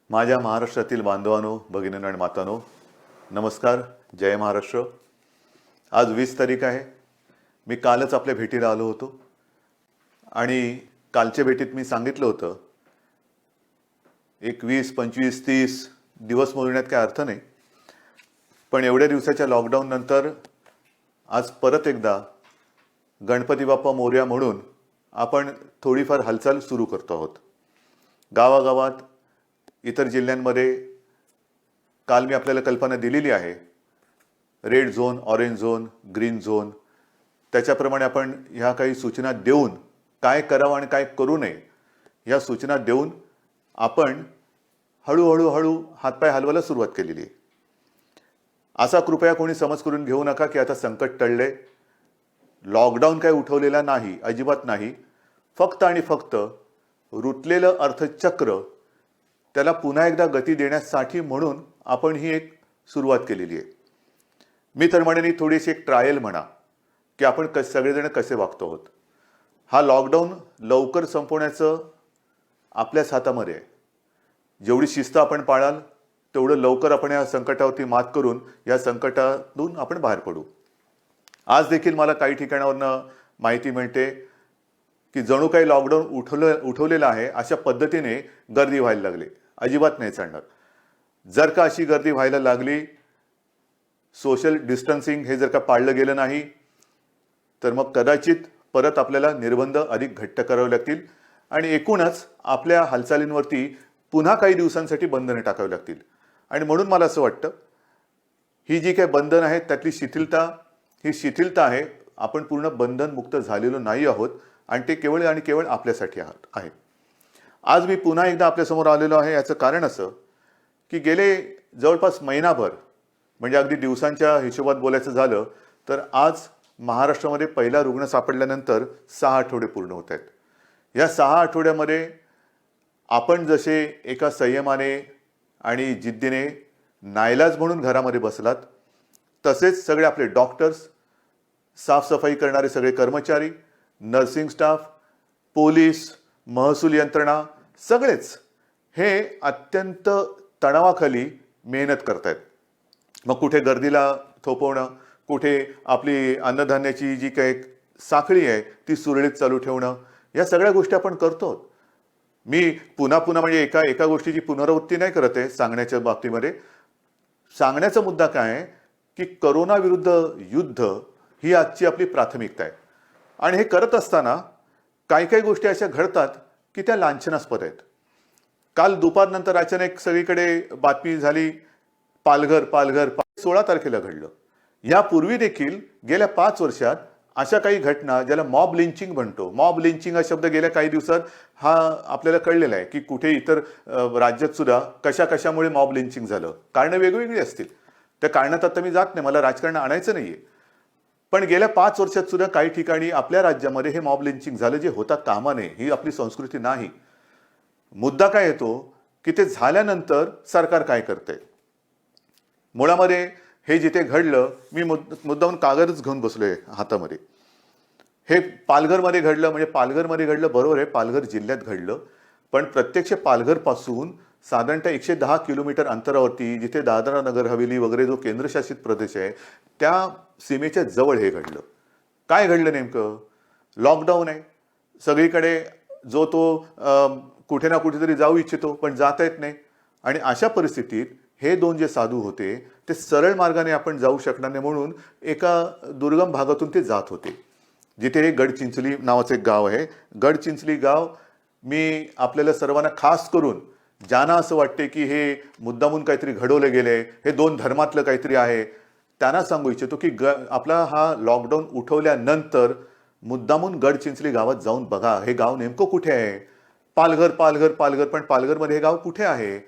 माझ्या महाराष्ट्रातील बांधवांनो, भगिनींनो आणि मातांनो, नमस्कार. जय महाराष्ट्र. आज 20 तारीख आहे. मी कालच आपल्या भेटीला आलो होतो आणि कालच्या भेटीत मी सांगितलं होतं 20, 25, 30 दिवस मोजण्यात काय अर्थ नाही, पण एवढ्या दिवसाच्या लॉकडाऊन नंतर आज परत एकदा गणपती बाप्पा मोरया म्हणून आपण थोडीफार हालचाल सुरू करतो आहोत. गावागावात, इतर जिल्ह्यांमध्ये काल मी आपल्याला कल्पना दिलेली आहे. Red zone, orange zone, green zone, त्याच्याप्रमाणे आपण ह्या काही सूचना देऊन काय करावं आणि काय करू नये या सूचना देऊन आपण हळूहळू हातपाय हलवायला सुरुवात केलेली आहे. असा कृपया कोणी समज करून घेऊ नका की आता संकट टळले. लॉकडाऊन काय उठवलेला नाही, अजिबात नाही. फक्त आणि फक्त रुतलेलं अर्थचक्र त्याला पुन्हा एकदा गती देण्यासाठी म्हणून आपण ही एक सुरुवात केलेली आहे. मी तर म्हणेन थोडीशी एक ट्रायल म्हणा की आपण सगळेजण कसे वागतो आहोत. हा लॉकडाऊन लवकर संपवण्याचं आपल्याच हातामध्ये आहे. जेवढी शिस्त आपण पाळाल तेवढं लवकर आपण या संकटावरती मात करून या संकटातून आपण बाहेर पडू. आज देखील मला काही ठिकाणावरनं माहिती मिळते की जणू काही लॉकडाऊन उठवलेलं आहे अशा पद्धतीने गर्दी व्हायला लागली. अजिबात नाही चालणार. जर का अशी गर्दी व्हायला लागली, सोशल डिस्टन्सिंग हे जर का पाळलं गेलं नाही, तर मग कदाचित परत आपल्याला निर्बंध अधिक घट्ट करावे लागतील आणि एकूणच आपल्या हालचालींवरती पुन्हा काही दिवसांसाठी बंधने टाकावी लागतील. आणि म्हणून मला असं वाटतं ही जी काही बंधन आहेत त्यातली शिथिलता आहे. आपण पूर्ण बंधनमुक्त झालेलो नाही आहोत आणि ते केवळ आणि केवळ आपल्यासाठी आहे. आज मी पुन्हा एकदा आपल्यासमोर आलेलो आहे. याचं कारण असं की गेले जवळपास महिनाभर, म्हणजे अगदी दिवसांच्या हिशोबात बोलायचं झालं तर आज महाराष्ट्रामध्ये पहिला रुग्ण सापडल्यानंतर 6 आठवडे पूर्ण होत आहेत. या 6 आठवड्यामध्ये आपण जसे एका संयमाने आणि जिद्दीने नाईलाज म्हणून घरामध्ये बसलात, तसेच सगळे आपले डॉक्टर्स, साफसफाई करणारे सगळे कर्मचारी, नर्सिंग स्टाफ, पोलीस, महसूल यंत्रणा सगळेच हे अत्यंत तणावाखाली मेहनत करतायत. मग कुठे गर्दीला थोपवणं, कुठे आपली अन्नधान्याची जी काही साखळी आहे ती सुरळीत चालू ठेवणं, या सगळ्या गोष्टी आपण करतो. मी पुन्हा म्हणजे एका गोष्टीची पुनरावृत्ती नाही करत आहे सांगण्याच्या बाबतीमध्ये. सांगण्याचा मुद्दा काय आहे की करोना विरुद्ध युद्ध ही आजची आपली प्राथमिकता आहे. आणि हे करत असताना काही गोष्टी अशा घडतात की त्या लांछनास्पद आहेत. काल दुपारनंतर अचानक सगळीकडे बातमी झाली पालघर 16 तारखेला घडलं. यापूर्वी देखील गेल्या 5 वर्षात अशा काही घटना ज्याला मॉब लिंचिंग म्हणतो, मॉब लिंचिंग हा शब्द गेल्या काही दिवसात हा आपल्याला कळलेला आहे की कुठे इतर राज्यात सुद्धा कशामुळे मॉब लिंचिंग झालं. कारणं वेगवेगळी असतील, त्या कारणात आता मी जात नाही, मला राजकारण आणायचं नाहीये. पण गेल्या 5 वर्षात सुद्धा काही ठिकाणी आपल्या राज्यामध्ये हे मॉब लिंचिंग झालं, जे होता कामा नये. ही आपली संस्कृती नाही. मुद्दा काय येतो की ते झाल्यानंतर सरकार काय करतंय. मुळामध्ये हे जिथे घडलं, मी मुद्दाहून कागदच घेऊन बसलोय हातामध्ये. हे पालघरमध्ये घडलं, म्हणजे पालघरमध्ये घडलं बरोबर आहे, पालघर जिल्ह्यात घडलं, पण प्रत्यक्ष पालघरपासून साधारणतः 110 किलोमीटर अंतरावरती जिथे दादरा नगर हवेली वगैरे जो केंद्रशासित प्रदेश आहे त्या सीमेच्या जवळ हे घडलं. काय घडलं नेमकं? लॉकडाऊन आहे सगळीकडे. जो तो कुठे ना कुठेतरी जाऊ इच्छितो पण जाता येत नाही. आणि अशा परिस्थितीत हे 2 जे साधू होते ते सरळ मार्गाने आपण जाऊ शकणार नाही म्हणून एका दुर्गम भागातून ते जात होते, जिथे हे गडचिंचली नावाचं एक गाव आहे. गडचिंचली गाव मी आपल्याला सर्वांना खास करून ज्यांना असं वाटते की हे मुद्दामून काहीतरी घडवलं गेले, हे 2 धर्मातलं काहीतरी आहे, त्यांना सांगू इच्छितो की आपला हा लॉकडाऊन उठवल्यानंतर मुद्दामून गडचिंचली गावात जाऊन बघा हे गाव नेमकं कुठे आहे. पालघर पण पालघरमध्ये हे गाव कुठे आहे?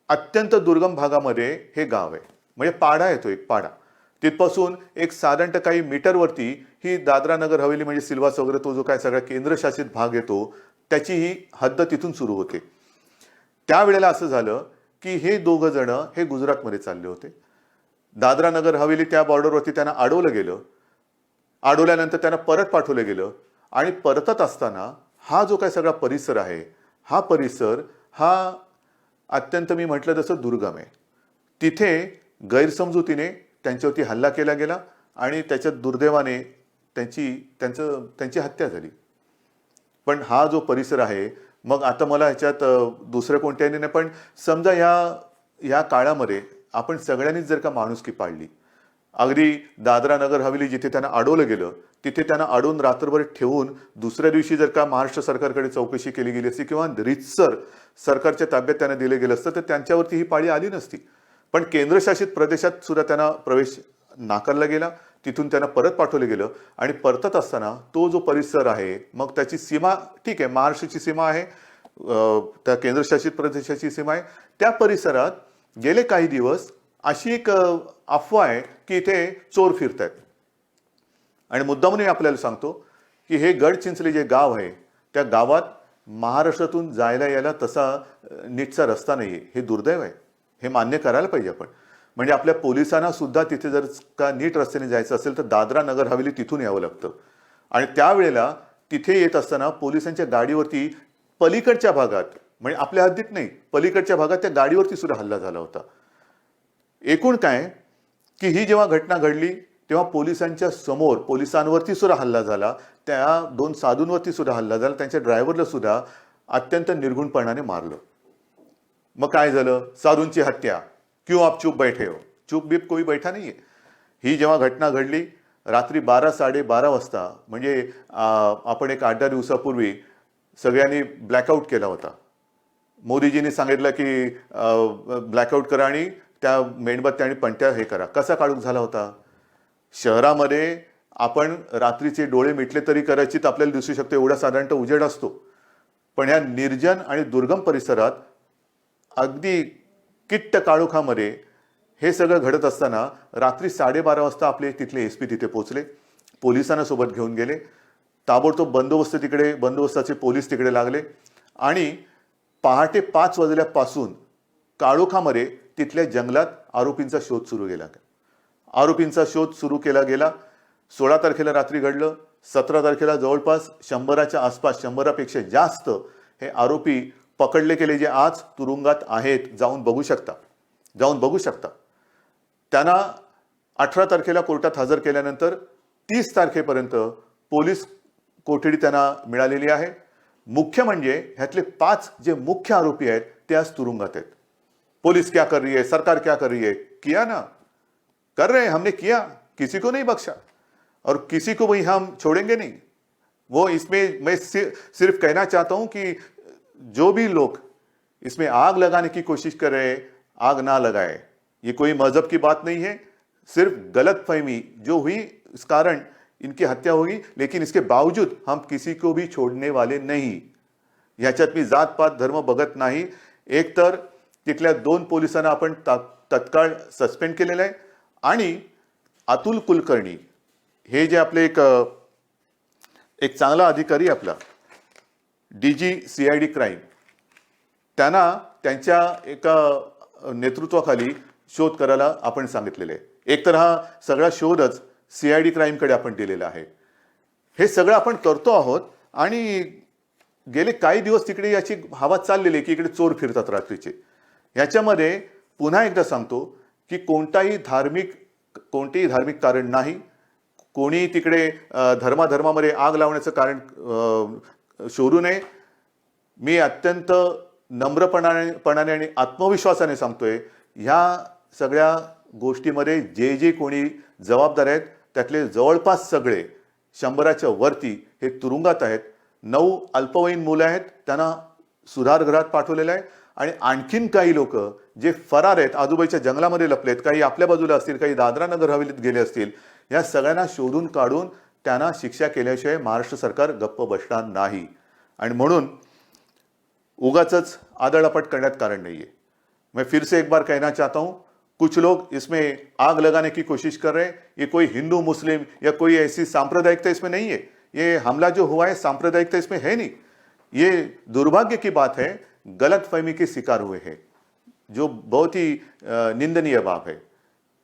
अत्यंत दुर्गम भागामध्ये हे गाव आहे. म्हणजे पाडा येतो, एक पाडा. तिथपासून एक साधारणतः काही मीटरवरती ही दादरा नगर हवेली म्हणजे सिल्वास वगैरे तो जो काय सगळा केंद्रशासित भाग येतो त्याची ही हद्द तिथून सुरू होते. त्यावेळेला असं झालं की हे 2 जण हे गुजरातमध्ये चालले होते. दादरा नगर हवेली त्या बॉर्डरवरती त्यांना अडवलं गेलं. अडवल्यानंतर त्यांना परत पाठवलं गेलं आणि परतत असताना हा जो काय सगळा परिसर आहे, हा परिसर हा अत्यंत मी म्हटलं तसं दुर्गम आहे. तिथे गैरसमजुतीने त्यांच्यावरती हल्ला केला गेला आणि त्याच्या दुर्दैवाने त्यांची हत्या झाली. पण हा जो परिसर आहे, मग आता मला ह्याच्यात दुसरं कोणत्याही नाही, पण समजा या काळामध्ये आपण सगळ्यांनीच जर का माणुसकी पाळली, अगदी दादरा नगर हवेली जिथे त्यांना अडवलं गेलं तिथे त्यांना अडवून रात्रभर ठेवून दुसऱ्या दिवशी जर का महाराष्ट्र सरकारकडे चौकशी केली गेली असती किंवा रीतसर सरकारच्या ताब्यात त्यांना दिलं गेलं असतं तर त्यांच्यावरती ही पाळी आली नसती. पण केंद्रशासित प्रदेशात सुद्धा त्यांना प्रवेश नाकारला गेला, तिथून त्यांना परत पाठवलं गेलं आणि परतत असताना तो जो परिसर आहे, मग त्याची सीमा ठीक आहे, महाराष्ट्राची सीमा आहे, त्या केंद्रशासित प्रदेशाची सीमा आहे, त्या परिसरात गेले काही दिवस अशी एक अफवा आहे की इथे चोर फिरतायत. आणि मुद्दामूनही आपल्याला सांगतो की हे गडचिंचले जे गाव आहे त्या गावात महाराष्ट्रातून जायला यायला तसा नीटचा रस्ता नाहीये. हे दुर्दैव आहे, हे मान्य करायला पाहिजे आपण. म्हणजे आपल्या पोलिसांना सुद्धा तिथे जर का नीट रस्त्याने जायचं असेल तर दादरा नगर हवेली तिथून यावं लागतं. आणि त्यावेळेला तिथे येत असताना पोलिसांच्या गाडीवरती पलीकडच्या भागात, म्हणजे आपल्या हद्दीत नाही, पलीकडच्या भागात त्या गाडीवरती सुद्धा हल्ला झाला होता. एकूण काय की ही जेव्हा घटना घडली तेव्हा पोलिसांच्या समोर पोलिसांवरती सुद्धा हल्ला झाला, त्या 2 साधूंवरती सुद्धा हल्ला झाला, त्यांच्या ड्रायव्हरला सुद्धा अत्यंत निर्गुणपणाने मारलं. मग काय झालं? साधूंची हत्या. क्यों आप चुप बैठे हो? चुप बीप कोई बैठा नाहीये. ही जेव्हा घटना घडली रात्री 12-12:30 वाजता, म्हणजे आपण एक 8-10 दिवसापूर्वी सगळ्यांनी ब्लॅकआउट केला होता. मोदीजींनी सांगितलं की ब्लॅकआउट करा आणि त्या मेणबत्त्या आणि पणत्या हे करा. कसा काळोख झाला होता? शहरामध्ये आपण रात्रीचे डोळे मिटले तरी कदाचित आपल्याला दिसू शकतो एवढा साधारणतः उजेड असतो. पण ह्या निर्जन आणि दुर्गम परिसरात अगदी किट्ट काळोखामध्ये हे सगळं घडत असताना रात्री 12:30 वाजता आपले तिथले SP तिथे पोहोचले, पोलिसांना सोबत घेऊन गेले, ताबडतोब बंदोबस्ताचे पोलीस तिकडे लागले आणि पहाटे 5 वाजल्यापासून काळोखामध्ये तिथल्या जंगलात आरोपींचा शोध सुरू केला गेला. 16 तारखेला रात्री घडलं. 17 तारखेला जवळपास 100च्या आसपास, 100पेक्षा जास्त हे आरोपी पकडले गेले, जे आज तुरुंगात आहेत. जाऊन बघू शकता. त्यांना 18 तारखेला कोर्टात हजर केल्यानंतर 30 तारखेपर्यंत पोलीस कोठडी त्यांना मिळालेली आहे. मुख्य म्हणजे ह्यातले 5 जे मुख्य आरोपी आहेत ते आज तुरुंगात आहेत. पुलिस क्या कर रही है, सरकार क्या कर रही है? किया ना, कर रहे हैं, हमने किया, किसी को नहीं बख्शा और किसी को भी हम छोड़ेंगे नहीं. वो इसमें मैं सिर्फ कहना चाहता हूं कि जो भी लोग इसमें आग लगाने की कोशिश कर रहे हैं, आग ना लगाए. ये कोई मजहब की बात नहीं है, सिर्फ गलतफहमी जो हुई इस कारण इनकी हत्या होगी, लेकिन इसके बावजूद हम किसी को भी छोड़ने वाले नहीं. ह्याच्यात मी जात पात धर्म बघत नाही. एक तर तिथल्या 2 पोलिसांना आपण तत्काळ सस्पेंड केलेलं आहे आणि अतुल कुलकर्णी हे जे आपले एक चांगला अधिकारी आपला DG CID क्राईम, त्यांना त्यांच्या एका नेतृत्वाखाली शोध करायला आपण सांगितलेले आहे. एकतर हा सगळा शोधच CID क्राईमकडे आपण दिलेला आहे. हे सगळं आपण करतो आहोत आणि गेले काही दिवस तिकडे याची हवा चाललेली आहे की इकडे चोर फिरतात रात्रीचे. ह्याच्यामध्ये पुन्हा एकदा सांगतो की कोणतेही धार्मिक कारण नाही. कोणी तिकडे धर्मामध्ये आग लावण्याचं कारण शोधू नये. मी अत्यंत नम्रपणाने आणि आत्मविश्वासाने सांगतोय, ह्या सगळ्या गोष्टीमध्ये जे कोणी जबाबदार आहेत त्यातले जवळपास सगळे 100च्या वरती हे तुरुंगात आहेत. 9 अल्पवयीन मुलं आहेत, त्यांना सुधारगृहात पाठवलेलं आहे आणि आणखीन काही लोक जे फरार आहेत, आजूबाजूच्या जंगलामध्ये लपलेत, काही आपल्या बाजूला असतील, काही दादरा नगर हवेलीत गेले असतील. या सगळ्यांना शोधून काढून त्यांना शिक्षा केल्याशिवाय महाराष्ट्र सरकार गप्प बसणार नाही. आणि म्हणून उगाचच आदळापट करण्यात कारण नाहीये. मैं फिर से एक बार कहना चाहता हूं, कुछ लोग इसमें आग लगाने की कोशिश कर रहे हैं. ये कोई हिंदू मुस्लिम या कोई ऐसी सांप्रदायिकता इसमें नहीं है. ये हमला जो हुआ है सांप्रदायिकता इसमें है नहीं. ये दुर्भाग्य की बात है, गलतफहमी के शिकार हुए हैं, जो बहुत ही निंदनीय बात है.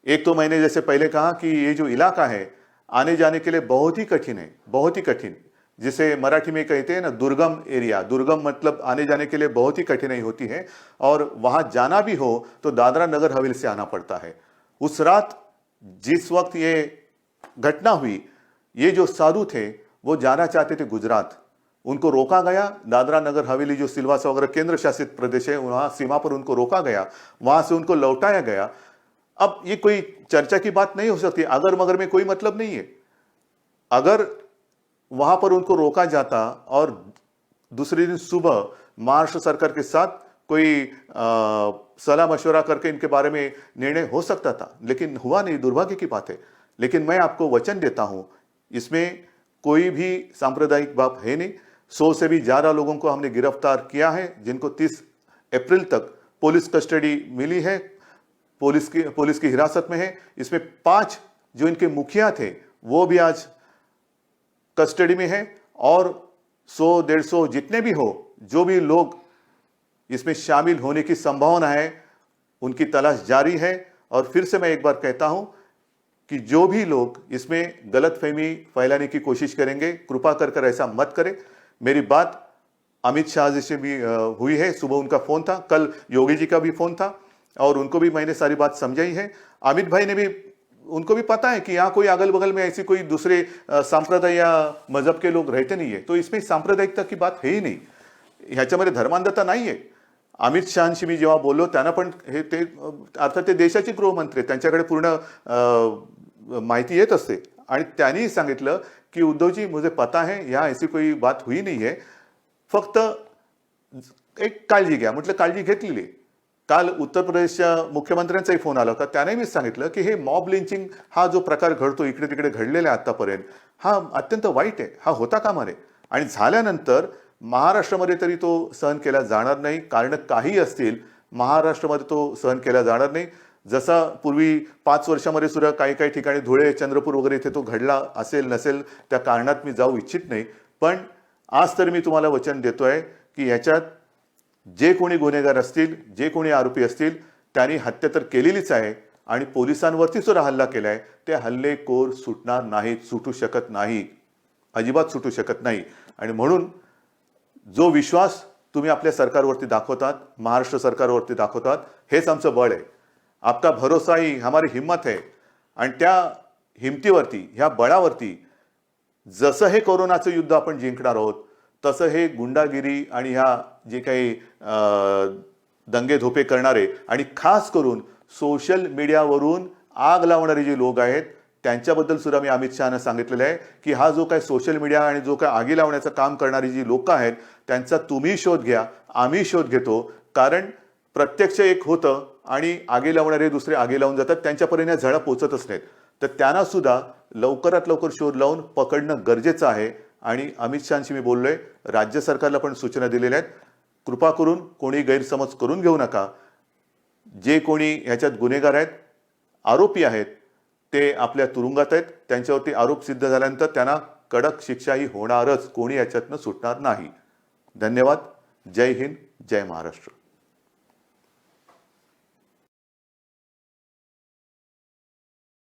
एक तो मैंने जैसे पहले कहा कि ये जो इलाका है आने जाने के लिए बहुत ही कठिन है, बहुत ही कठिन. जिसे मराठी में कहते हैं ना दुर्गम एरिया, दुर्गम मतलब आने जाने के लिए बहुत ही कठिनाई होती है और वहां जाना भी हो तो दादरा नगर हवेली से आना पड़ता है। उस रात जिस वक्त ये घटना हुई, ये जो साधु थे वो जाना चाहते थे गुजरात, उनको रोका गया। दादरा नगर हवेली जो सिलवासा वगैरह केंद्र शासित प्रदेश है, वहां सीमा पर उनको रोका गया, वहां से उनको लौटाया गया। अब ये कोई चर्चा की बात नहीं हो सकती, अगर मगर में कोई मतलब नहीं है। अगर वहां पर उनको रोका जाता और दूसरे दिन सुबह महाराष्ट्र सरकार के साथ कोई सलाह मशवरा करके इनके बारे में निर्णय हो सकता था, लेकिन हुआ नहीं, दुर्भाग्य की बात है। लेकिन मैं आपको वचन देता हूं, इसमें कोई भी सांप्रदायिक बात है नहीं। 100 से भी ज्यादा लोगों को हमने गिरफ्तार किया है, जिनको 30 अप्रैल तक पुलिस कस्टडी मिली है, पुलिस की हिरासत में है। इसमें 5 जो इनके मुखिया थे वो भी आज कस्टडी में है और 100-150 जितने भी हो, जो भी लोग इसमें शामिल होने की संभावना है, उनकी तलाश जारी है। और फिर से मैं एक बार कहता हूं कि जो भी लोग इसमें गलतफहमी फैलाने की कोशिश करेंगे, कृपा कर ऐसा मत करें। मेरी बात अमित शाह जी से भी हुई है, सुबह उनका फोन था, कल योगी जी का भी फोन था और उनको भी मैंने सारी बात समझाई है। अमित भाई ने भी, उनको भी पता है कि यहाँ कोई अगल बगल में ऐसी कोई दूसरे संप्रदाय या मजहब के लोग रहते नहीं है, तो इसमें सांप्रदायिकता की बात है ही नाही, ह्याच्यामध्ये धर्मांधता नाही आहे। अमित शहाशी मी जेव्हा बोललो त्यांना पण हे ते अर्थात ते देशाचे गृहमंत्री, त्यांच्याकडे पूर्ण माहिती येत असते आणि त्यांनी सांगितलं की उद्धवजी मुझे पता है यहाँ ऐसी कोई बात हुई नहीं है, फक्त एक काळजी घ्या। म्हटलं काळजी घेतलेली। काल उत्तर प्रदेशच्या मुख्यमंत्र्यांचाही फोन आला होता, त्याने मी सांगितलं की हे मॉब लिंचिंग हा जो प्रकार घडतो इकडे तिकडे घडलेला आतापर्यंत, हा अत्यंत वाईट आहे, हा होता कामा नये आणि झाल्यानंतर महाराष्ट्रामध्ये तरी तो सहन केला जाणार नाही। कारण काही असतील, महाराष्ट्रामध्ये तो सहन केला जाणार नाही। जसा पूर्वी 5 वर्षामध्ये सुद्धा काही काही ठिकाणी धुळे, चंद्रपूर वगैरे इथे तो घडला असेल नसेल, त्या कारणात मी जाऊ इच्छित नाही। पण आज तर मी तुम्हाला वचन देतोय की याच्यात जे कोणी गुन्हेगार असतील, जे कोणी आरोपी असतील, त्यांनी हत्या तर केलेलीच आहे आणि पोलिसांवरती सुद्धा हल्ला केलाय, ते हल्लेखोर सुटणार नाहीत, सुटू शकत नाही, अजिबात सुटू शकत नाही। आणि म्हणून जो विश्वास तुम्ही आपल्या सरकारवरती दाखवतात, महाराष्ट्र सरकारवरती दाखवतात, हेच आमचं बळ आहे। आपका भरोसा ही हमारी हिम्मत है आणि त्या हिमतीवरती, ह्या बळावरती जसं हे कोरोनाचं युद्ध आपण जिंकणार आहोत, तसं हे गुंडागिरी आणि ह्या जे काही दंगे धोपे करणारे आणि खास करून सोशल मीडियावरून आग लावणारे जे लोक आहेत, त्यांच्याबद्दल सुद्धा मी अमित शहाना सांगितलेलं आहे की हा जो काही सोशल मीडिया आणि जो काही आगी लावण्याचं काम करणारी जी लोक आहेत, त्यांचा तुम्ही शोध घ्या, आम्ही शोध घेतो। कारण प्रत्यक्ष एक होतं आणि आगी लावणारे दुसरे आगी लावून जातात, त्यांच्यापर्यंत झळा पोहोचतच नाहीत। तर त्यांना सुद्धा लवकरात लवकर शोध लावून पकडणं गरजेचं आहे। आणि अमित शहाशी मी बोललोय, राज्य सरकारला पण सूचना दिलेल्या आहेत, कृपा करून कोणी गैरसमज करून घेऊ नका। जे कोणी ह्याच्यात गुन्हेगार आहेत, आरोपी आहेत, ते आपल्या तुरुंगात आहेत, त्यांच्यावरती आरोप सिद्ध झाल्यानंतर त्यांना कडक शिक्षाही होणारच, कोणी याच्यातनं सुटणार नाही। धन्यवाद। जय हिंद, जय महाराष्ट्र।